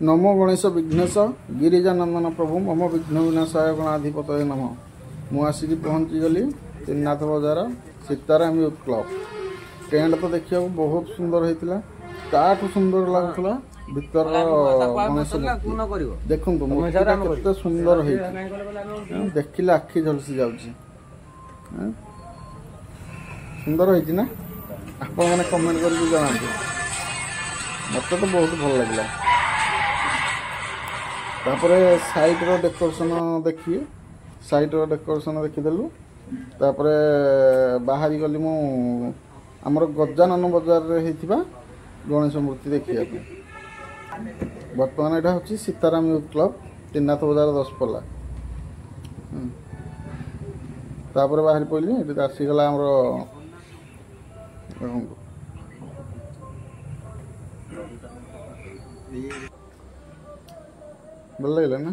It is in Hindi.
नमो गणेश विघ्नेश गिरिजानंदन प्रभु मम विघ्न विनाशाय गणाधिपत नम मुझे पहुँचीगली त्रिनाथ बजार सीताराम यूथ क्लब टेंट तो देखा बहुत सुंदर होता ताठू सुंदर लगुला भीतर गणेश देखु मूर्तिटा केते सुंदर होती देखिले आखि झलसी जाऊँगी सुंदर होती ना आपण मैंने कमेंट करके जनातु मत तो बहुत भल लगे तापर साइड रो डेकोरेशन देखिए साइड रो डेकोरेशन देखीदेलु तापर बाहरी गली मु आमर गजानन बजार रे हेतिबा गणेश मूर्ति देखिया बर्तमान एटा होची सीताराम यूथ क्लब त्रिनाथ बजार 10 पल्ला तापर बाहरी पइली एटी आसी गला हमर भल लगे ना।